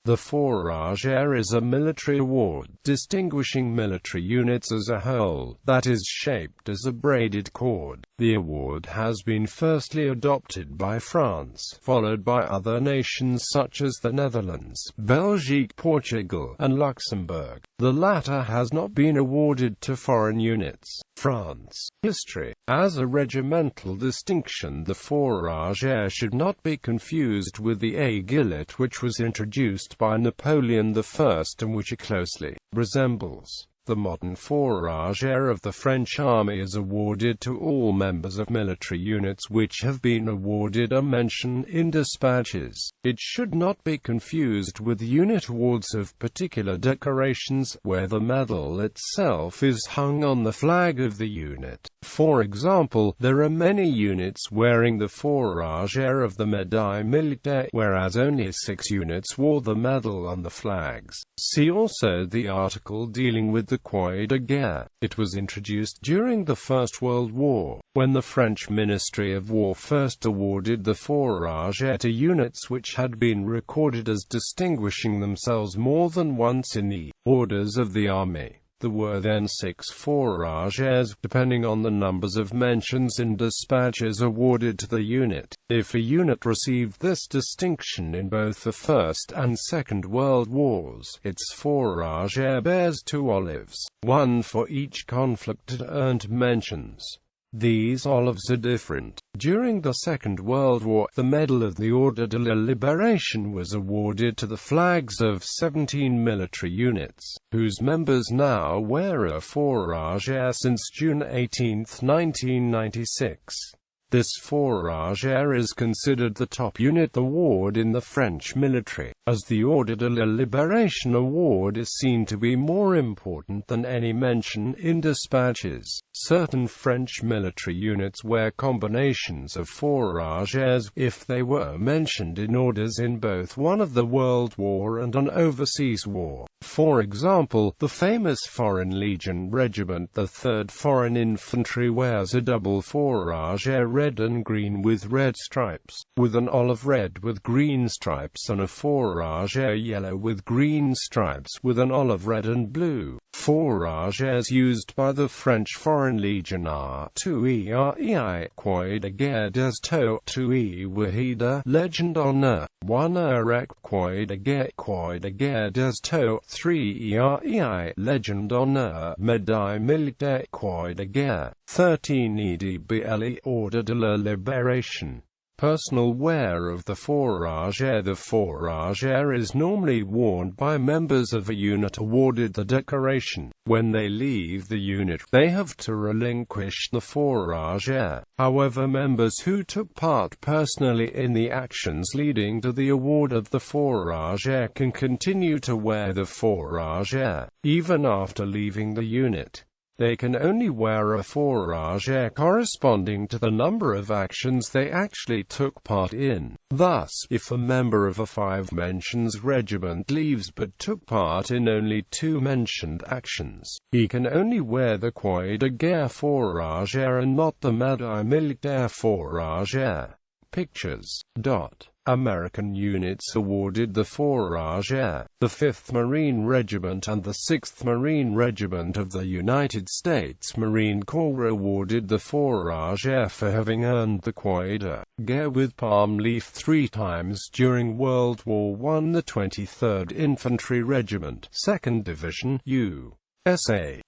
The Fourragère is a military award, distinguishing military units as a whole, that is shaped as a braided cord. The award has been firstly adopted by France, followed by other nations such as the Netherlands, Belgium, Portugal, and Luxembourg. The latter has not been awarded to foreign units. France. History. As a regimental distinction, the Fourragère should not be confused with the aiguillet, which was introduced by Napoleon I and which it closely resembles. The modern Fourragère of the French Army is awarded to all members of military units which have been awarded a mention in dispatches. It should not be confused with unit awards of particular decorations, where the medal itself is hung on the flag of the unit. For example, there are many units wearing the Fourragère of the Médaille Militaire, whereas only 6 units wore the medal on the flags. See also the article dealing with the cord.The. It was introduced during the First World War, when the French Ministry of War first awarded the Fourragère to units which had been recorded as distinguishing themselves more than once in the orders of the army. There were then 6 Fourragères, depending on the numbers of mentions in dispatches awarded to the unit. If a unit received this distinction in both the First and Second World Wars, its Fourragère bears 2 olives, one for each conflict it earned mentions. These olives are different. During the Second World War, the Medal of the Ordre de la Libération was awarded to the flags of 17 military units, whose members now wear a Fourragère since June 18, 1996. This Fourragère is considered the top unit award in the French military, as the Ordre de la Libération award is seen to be more important than any mention in dispatches. Certain French military units wear combinations of Fourragères, if they were mentioned in orders in both one of the World War and an overseas war. For example, the famous Foreign Legion Regiment, the 3rd Foreign Infantry, wears a double Fourragère, red and green with red stripes, with an olive red with green stripes, and a Fourragère yellow with green stripes with an olive red and blue. Fourragères used by the French Foreign Legion are 2 cord.The Jastrow, 2 Wahida, Legend d'Honneur, 1 cord.The Jastrow, 3 Legend d'Honneur, Médaille Militaire, cord.The, 13 EDBLE, Ordre de la Libération. Personal wear of the Fourragère. The Fourragère is normally worn by members of a unit awarded the decoration. When they leave the unit, they have to relinquish the Fourragère. However, members who took part personally in the actions leading to the award of the Fourragère can continue to wear the Fourragère, even after leaving the unit. They can only wear a Fourragère corresponding to the number of actions they actually took part in. Thus, if a member of a 5 mentions regiment leaves but took part in only 2 mentioned actions, he can only wear the cord.The Fourragère and not the Médaille Militaire Fourragère. Pictures. American units awarded the Fourragère. The 5th Marine Regiment and the 6th Marine Regiment of the United States Marine Corps were awarded the Fourragère for having earned the cord.The with palm leaf 3 times during World War I. The 23rd Infantry Regiment, 2nd Division, USAF,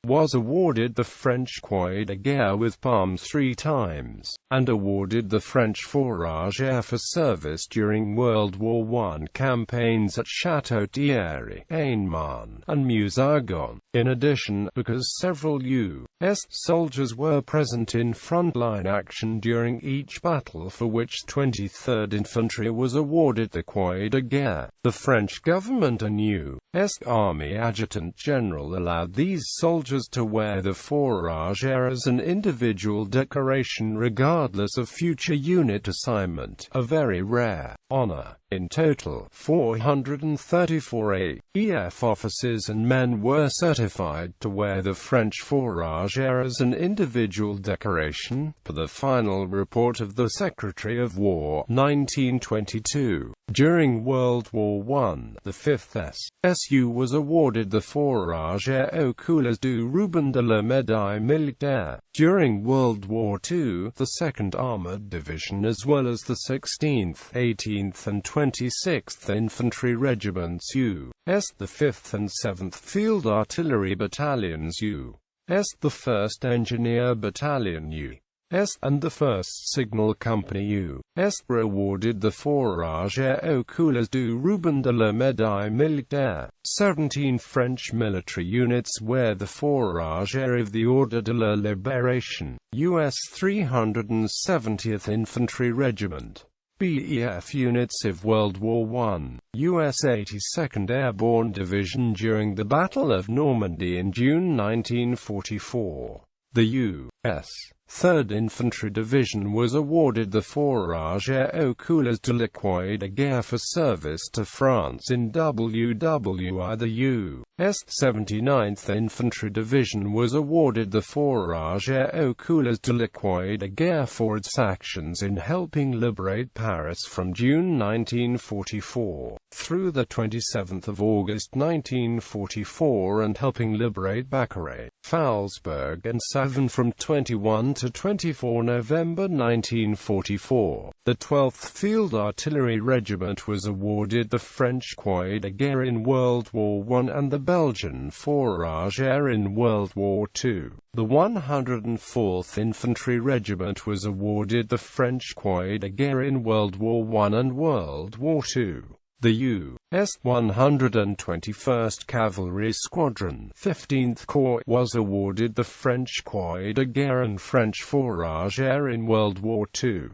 was awarded the French cord.The with palm 3 times, and awarded the French Fourragère for service during World War I campaigns at Château-Thierry, Aisne-Marne, and Meuse-Argonne. In addition, because several U.S. soldiers were present in frontline action during each battle for which 23rd Infantry was awarded the cord.The, the French government and U.S. Army Adjutant General allowed these soldiers to wear the Fourragère as an individual decoration regardless of future unit assignment, a very rare honor. In total, 434 AEF officers and men were certified to wear the French Fourragère as an individual decoration, per the final report of the Secretary of War, 1922. During World War I, the 5th SU was awarded the Fourragère aux couleurs du ruban de la médaille militaire. During World War II, the 2nd Armored Division as well as the 16th, 18th and 26th Infantry Regiments U.S., the 5th and 7th Field Artillery Battalions U.S., the 1st Engineer Battalion U.S., and the 1st Signal Company U.S. were awarded the Fourragère aux couleurs du ruban de la médaille militaire. 17 French military units wear the Fourragère of the Order de la Libération. U.S. 370th Infantry Regiment. BEF units of World War I, U.S. 82nd Airborne Division during the Battle of Normandy in June 1944. The U.S. 3rd Infantry Division was awarded the Fourragère aux couleurs de la Croix de Guerre for service to France in WWI. The U.S. 79th Infantry Division was awarded the Fourragère aux couleurs de la Croix de Guerre for its actions in helping liberate Paris from June 1944 through the 27th of August 1944 and helping liberate Baccarat, Pfalzberg and Savin from 21 to 24 November 1944. The 12th Field Artillery Regiment was awarded the French Croix de Guerre in World War I and the Belgian Fourragère in World War II. The 104th Infantry Regiment was awarded the French Croix de Guerre in World War I and World War II. The U.S. 121st Cavalry Squadron, 15th Corps, was awarded the French Croix de Guerre and French Fourragère in World War II.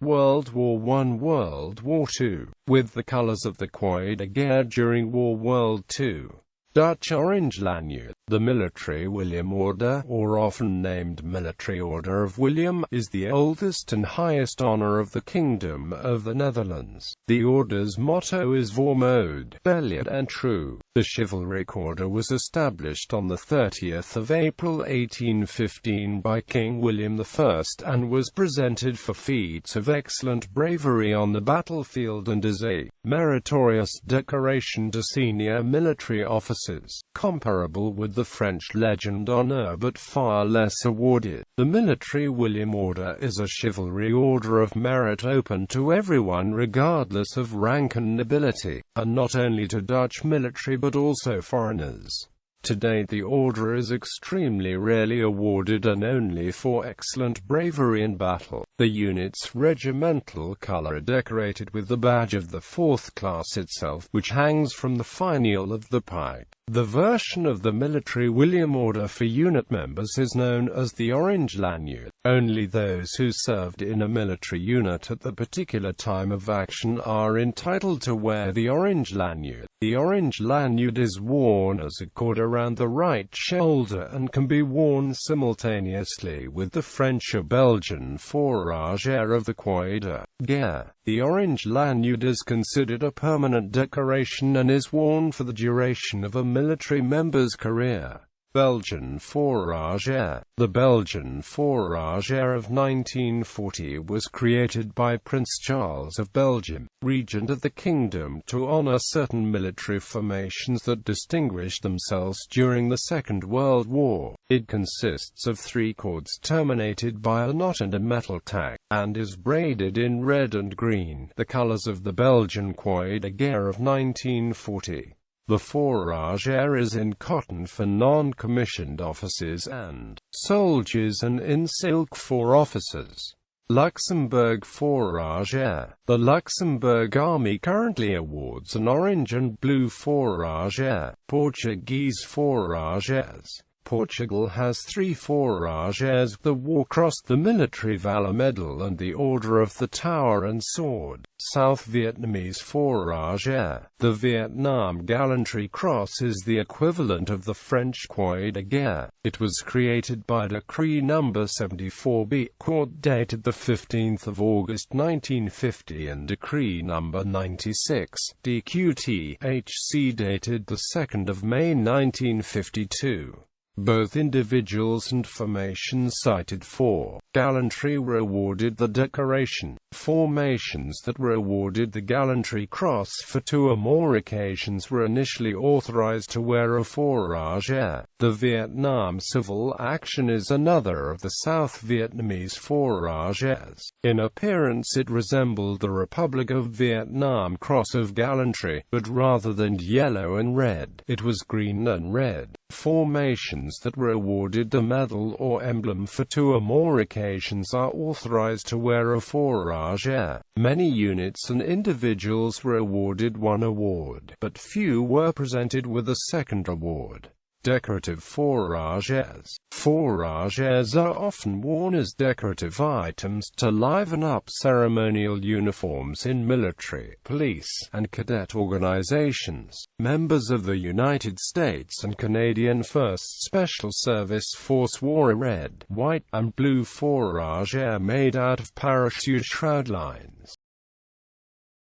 World War I, World War II, with the colors of the Croix de Guerre during World II. Dutch Orange Lanyard. The military William Order, or often named Military Order of William, is the oldest and highest honor of the Kingdom of the Netherlands. The order's motto is Voormoed, Bellied and True. The chivalric order was established on the 30th of April 1815 by King William I and was presented for feats of excellent bravery on the battlefield and as a meritorious decoration to senior military officers, comparable with the French Légion d'honneur but far less awarded. The military William Order is a chivalry order of merit open to everyone regardless of rank and nobility, and not only to Dutch military but also foreigners. Today the order is extremely rarely awarded and only for excellent bravery in battle. The unit's regimental color decorated with the badge of the 4th class itself, which hangs from the finial of the pike. The version of the military William Order for unit members is known as the Orange Lanyard. Only those who served in a military unit at the particular time of action are entitled to wear the Orange Lanyard. The Orange Lanyard is worn as a cord around the right shoulder and can be worn simultaneously with the French or Belgian Fourragère of the Croix de Guerre. The Orange Lanyard is considered a permanent decoration and is worn for the duration of a military member's career. Belgian Fourragère. The Belgian Fourragère of 1940 was created by Prince Charles of Belgium, regent of the kingdom, to honor certain military formations that distinguished themselves during the Second World War. It consists of 3 cords terminated by a knot and a metal tag, and is braided in red and green, the colors of the Belgian Croix de Guerre of 1940. The Fourragère is in cotton for non-commissioned officers and soldiers and in silk for officers. Luxembourg Fourragère. The Luxembourg Army currently awards an orange and blue Fourragère. Portuguese Fourragères. Portugal has 3 Fourragères: the War Cross, the Military Valor Medal, and the Order of the Tower and Sword. South Vietnamese Fourragère. The Vietnam Gallantry Cross is the equivalent of the French cord.The. It was created by Decree No. 74B, Court dated 15 August 1950, and Decree No. 96, DQT-HC dated 2 May 1952. Both individuals and formations cited for gallantry were awarded the decoration. Formations that were awarded the Gallantry Cross for 2 or more occasions were initially authorized to wear a Fourragère. The Vietnam Civil Action is another of the South Vietnamese Fourragères. In appearance it resembled the Republic of Vietnam Cross of Gallantry, but rather than yellow and red, it was green and red. Formations that were awarded the medal or emblem for 2 or more occasions are authorized to wear a Fourragère. Many units and individuals were awarded 1 award, but few were presented with a second award. Decorative Fourragères. Fourragères are often worn as decorative items to liven up ceremonial uniforms in military, police, and cadet organizations. Members of the United States and Canadian 1st Special Service Force wore a red, white, and blue Fourragère made out of parachute shroud lines.